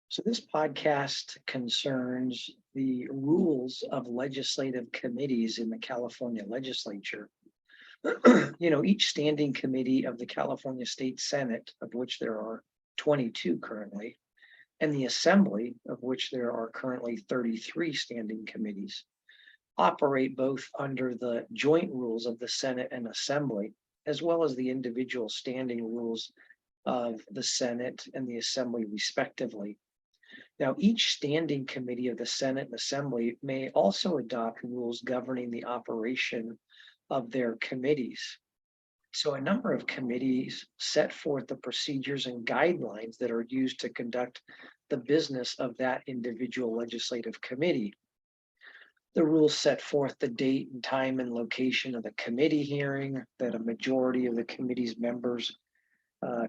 So this podcast concerns the rules of legislative committees in the California Legislature. Each standing committee of the California State Senate, of which there are 22 currently, and the Assembly, of which there are currently 33 standing committees, operate both under the joint rules of the Senate and Assembly, as well as the individual standing rules of the Senate and the Assembly, respectively. Now, each standing committee of the Senate and Assembly may also adopt rules governing the operation of their committees. So, a number of committees set forth the procedures and guidelines that are used to conduct the business of that individual legislative committee. The rules set forth the date and time and location of the committee hearing, that a majority of the committee's members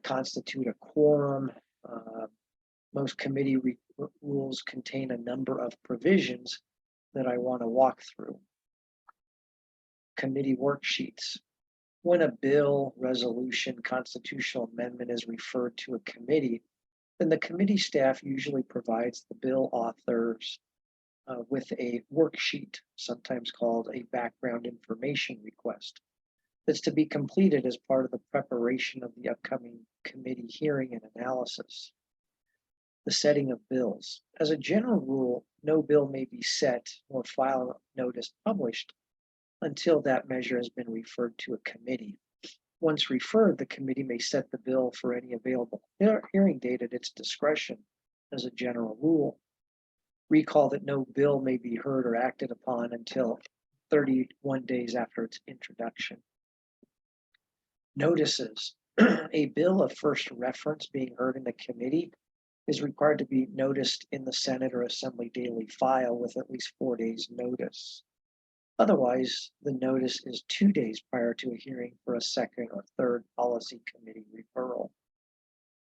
constitute a quorum. Most committee rules contain a number of provisions that I want to walk through. Committee worksheets. When a bill, resolution, constitutional amendment is referred to a committee, then the committee staff usually provides the bill authors with a worksheet, sometimes called a background information request, that's to be completed as part of the preparation of the upcoming committee hearing and analysis. The setting of bills. As a general rule, no bill may be set or file notice published until that measure has been referred to a committee. Once referred, the committee may set the bill for any available hearing date at its discretion as a general rule. Recall that no bill may be heard or acted upon until 31 days after its introduction. Notices. A bill of first reference being heard in the committee is required to be noticed in the Senate or Assembly daily file with at least 4 days notice. Otherwise, the notice is 2 days prior to a hearing for a second or third policy committee referral.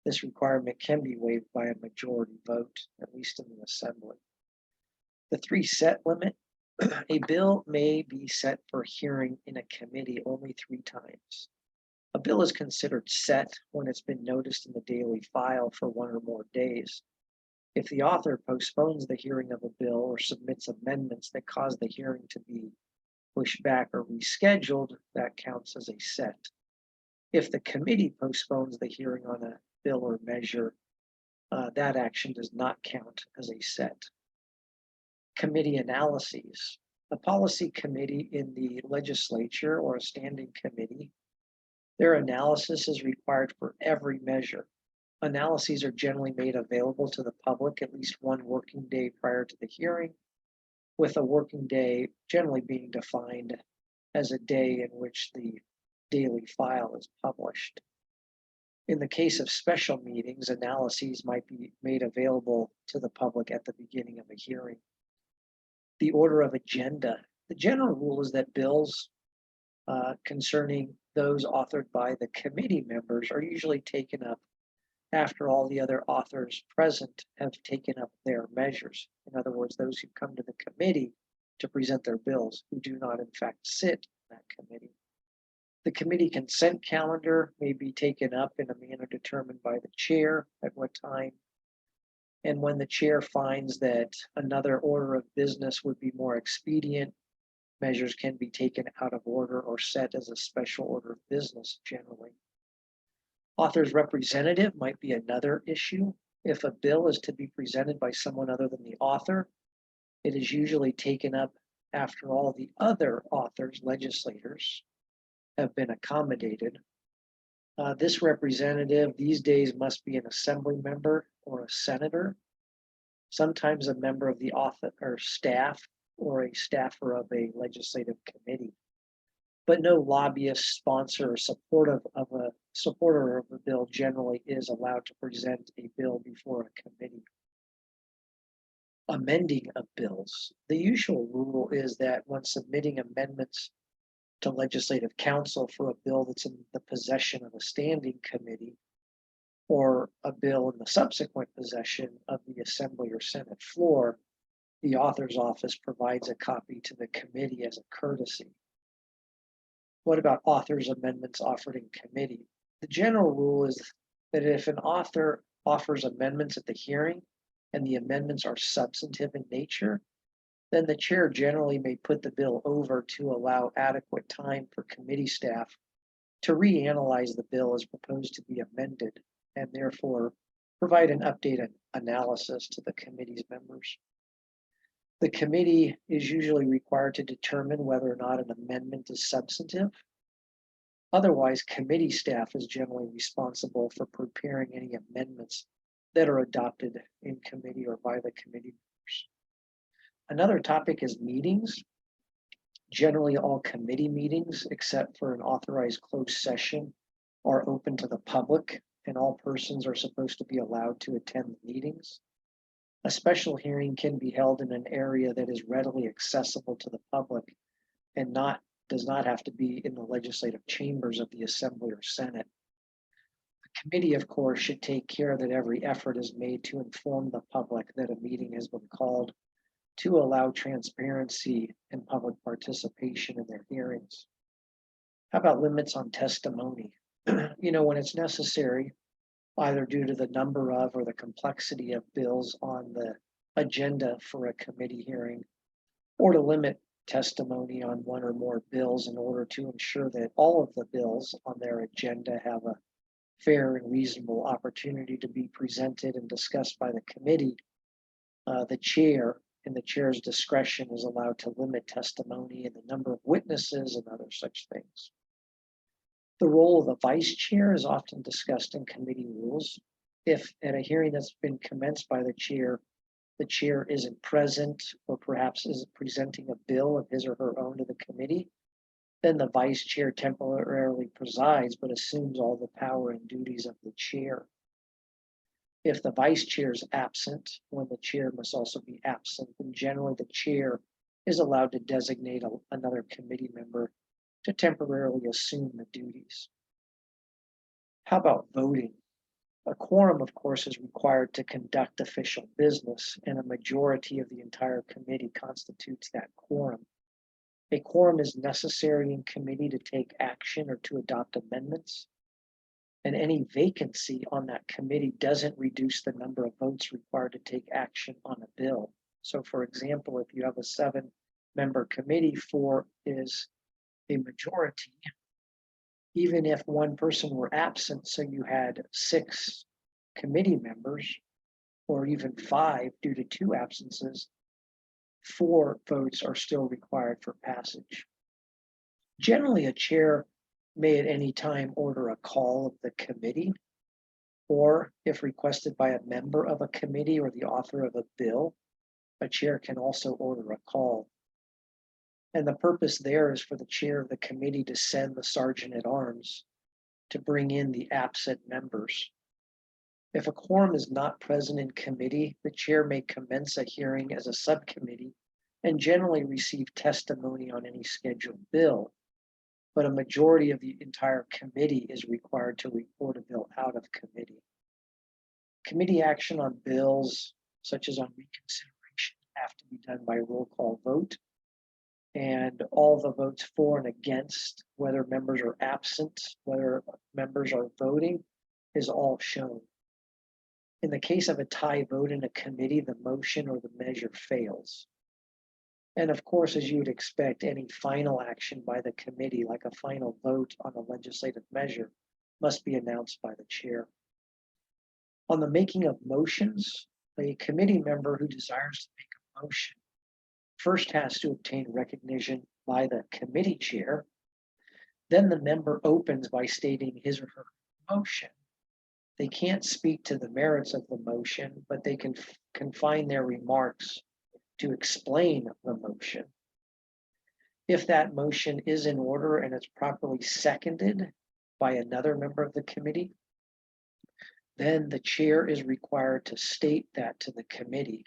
This requirement can be waived by a majority vote, at least in the Assembly. The 3-set limit. A bill may be set for hearing in a committee only 3 times. A bill is considered set when it's been noticed in the daily file for 1 or more days. If the author postpones the hearing of a bill or submits amendments that cause the hearing to be pushed back or rescheduled, that counts as a set. If the committee postpones the hearing on a bill or measure, that action does not count as a set. Committee analyses. A policy committee in the legislature or a standing committee, their analysis is required for every measure. Analyses are generally made available to the public at least 1 working day prior to the hearing, with a working day generally being defined as a day in which the daily file is published. In the case of special meetings, analyses might be made available to the public at the beginning of a hearing. The order of agenda. The general rule is that bills concerning those authored by the committee members are usually taken up after all the other authors present have taken up their measures. In other words, those who come to the committee to present their bills who do not in fact sit in that committee. The committee consent calendar may be taken up in a manner determined by the chair at what time. And when the chair finds that another order of business would be more expedient, measures can be taken out of order or set as a special order of business generally. Author's representative might be another issue. If a bill is to be presented by someone other than the author, it is usually taken up after all the other authors, legislators, have been accommodated. This representative these days must be an assembly member or a senator, sometimes a member of the author or staff or a staffer of a legislative committee. But no lobbyist, sponsor, or supporter of a bill generally is allowed to present a bill before a committee. Amending of bills. The usual rule is that when submitting amendments to legislative council for a bill that's in the possession of a standing committee or a bill in the subsequent possession of the Assembly or Senate floor, the author's office provides a copy to the committee as a courtesy. What about author's amendments offered in committee? The general rule is that if an author offers amendments at the hearing, and the amendments are substantive in nature, then the chair generally may put the bill over to allow adequate time for committee staff to reanalyze the bill as proposed to be amended, and therefore provide an updated analysis to the committee's members. The committee is usually required to determine whether or not an amendment is substantive. Otherwise, committee staff is generally responsible for preparing any amendments that are adopted in committee or by the committee members. Another topic is meetings. Generally, all committee meetings, except for an authorized closed session, are open to the public, and all persons are supposed to be allowed to attend the meetings. A special hearing can be held in an area that is readily accessible to the public and does not have to be in the legislative chambers of the Assembly or Senate. The committee, of course, should take care that every effort is made to inform the public that a meeting has been called to allow transparency and public participation in their hearings. How about limits on testimony? When it's necessary, either due to the number of or the complexity of bills on the agenda for a committee hearing, or to limit testimony on one or more bills in order to ensure that all of the bills on their agenda have a fair and reasonable opportunity to be presented and discussed by the committee. The chair, in the chair's discretion, is allowed to limit testimony and the number of witnesses and other such things. The role of the vice chair is often discussed in committee rules. If at a hearing that's been commenced by the chair isn't present, or perhaps isn't presenting a bill of his or her own to the committee, then the vice chair temporarily presides but assumes all the power and duties of the chair. If the vice chair is absent, when the chair must also be absent, then generally the chair is allowed to designate another committee member to temporarily assume the duties. How about voting? A quorum, of course, is required to conduct official business, and a majority of the entire committee constitutes that quorum. A quorum is necessary in committee to take action or to adopt amendments, and any vacancy on that committee doesn't reduce the number of votes required to take action on a bill. So for example, if you have a 7-member committee, 4 is a majority. Even if one person were absent, so you had 6 committee members, or even 5 due to 2 absences, 4 votes are still required for passage. Generally, a chair may at any time order a call of the committee, or if requested by a member of a committee or the author of a bill, a chair can also order a call. And the purpose there is for the chair of the committee to send the sergeant at arms to bring in the absent members. If a quorum is not present in committee, the chair may commence a hearing as a subcommittee and generally receive testimony on any scheduled bill, but a majority of the entire committee is required to report a bill out of committee. Committee action on bills, such as on reconsideration, have to be done by roll call vote, and all the votes for and against, whether members are absent, whether members are voting, is all shown. In the case of a tie vote in a committee, the motion or the measure fails. And of course, as you would expect, any final action by the committee, like a final vote on a legislative measure, must be announced by the chair. On the making of motions, a committee member who desires to make a motion first has to obtain recognition by the committee chair. Then the member opens by stating his or her motion. They can't speak to the merits of the motion, but they can confine their remarks to explain the motion. If that motion is in order and it's properly seconded by another member of the committee, then the chair is required to state that to the committee.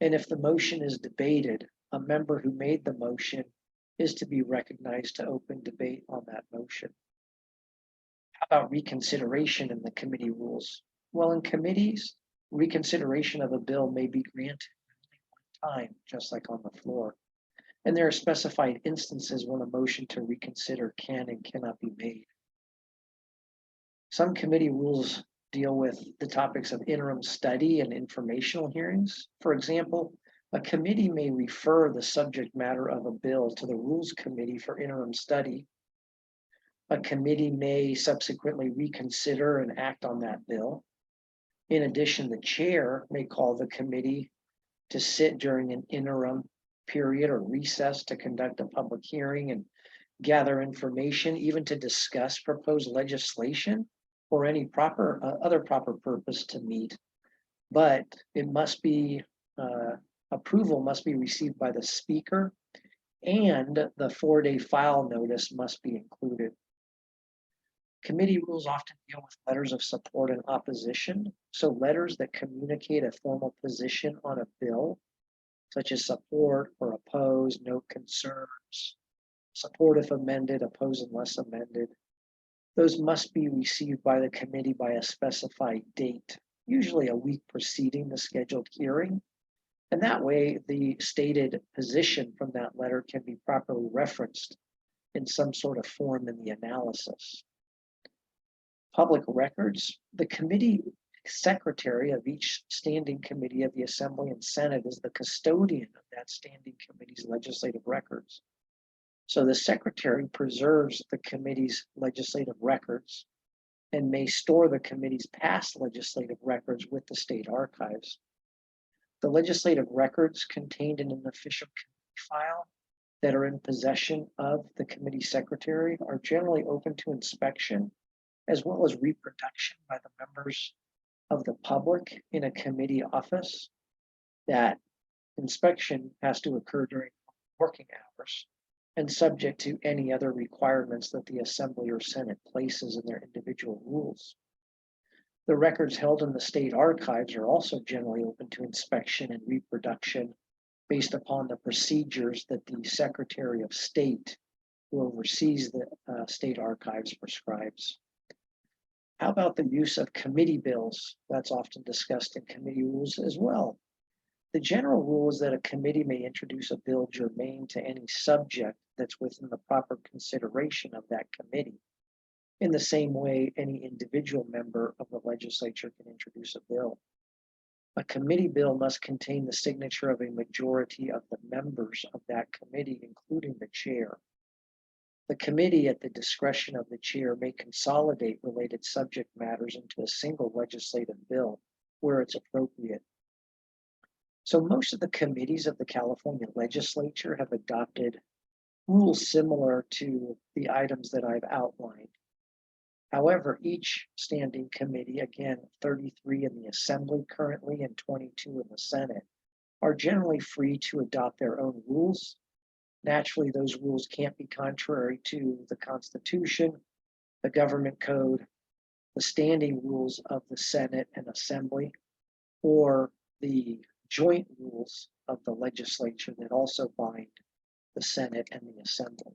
And if the motion is debated, a member who made the motion is to be recognized to open debate on that motion. How about reconsideration in the committee rules? Well, in committees, reconsideration of a bill may be granted only one time, just like on the floor. And there are specified instances when a motion to reconsider can and cannot be made. Some committee rules deal with the topics of interim study and informational hearings. For example, a committee may refer the subject matter of a bill to the Rules Committee for interim study. A committee may subsequently reconsider and act on that bill. In addition, the chair may call the committee to sit during an interim period or recess to conduct a public hearing and gather information, even to discuss proposed legislation or any other proper purpose to meet. But it must be, approval must be received by the speaker, and the 4-day file notice must be included. Committee rules often deal with letters of support and opposition. So letters that communicate a formal position on a bill, such as support or oppose, no concerns, support if amended, oppose unless amended. Those must be received by the committee by a specified date, usually a week preceding the scheduled hearing. And that way, the stated position from that letter can be properly referenced in some sort of form in the analysis. Public records, the committee secretary of each standing committee of the Assembly and Senate is the custodian of that standing committee's legislative records. So the secretary preserves the committee's legislative records and may store the committee's past legislative records with the state archives. The legislative records contained in an official committee file that are in possession of the committee secretary are generally open to inspection, as well as reproduction by the members of the public in a committee office. That inspection has to occur during working hours and subject to any other requirements that the Assembly or Senate places in their individual rules. The records held in the state archives are also generally open to inspection and reproduction based upon the procedures that the Secretary of State, who oversees the state archives, prescribes. How about the use of committee bills? That's often discussed in committee rules as well. The general rule is that a committee may introduce a bill germane to any subject that's within the proper consideration of that committee. In the same way, any individual member of the legislature can introduce a bill. A committee bill must contain the signature of a majority of the members of that committee, including the chair. The committee, at the discretion of the chair, may consolidate related subject matters into a single legislative bill where it's appropriate. So most of the committees of the California Legislature have adopted rules similar to the items that I've outlined. However, each standing committee, again, 33 in the Assembly currently and 22 in the Senate, are generally free to adopt their own rules. Naturally, those rules can't be contrary to the Constitution, the government code, the standing rules of the Senate and Assembly, or the joint rules of the legislature that also bind the Senate and the Assembly.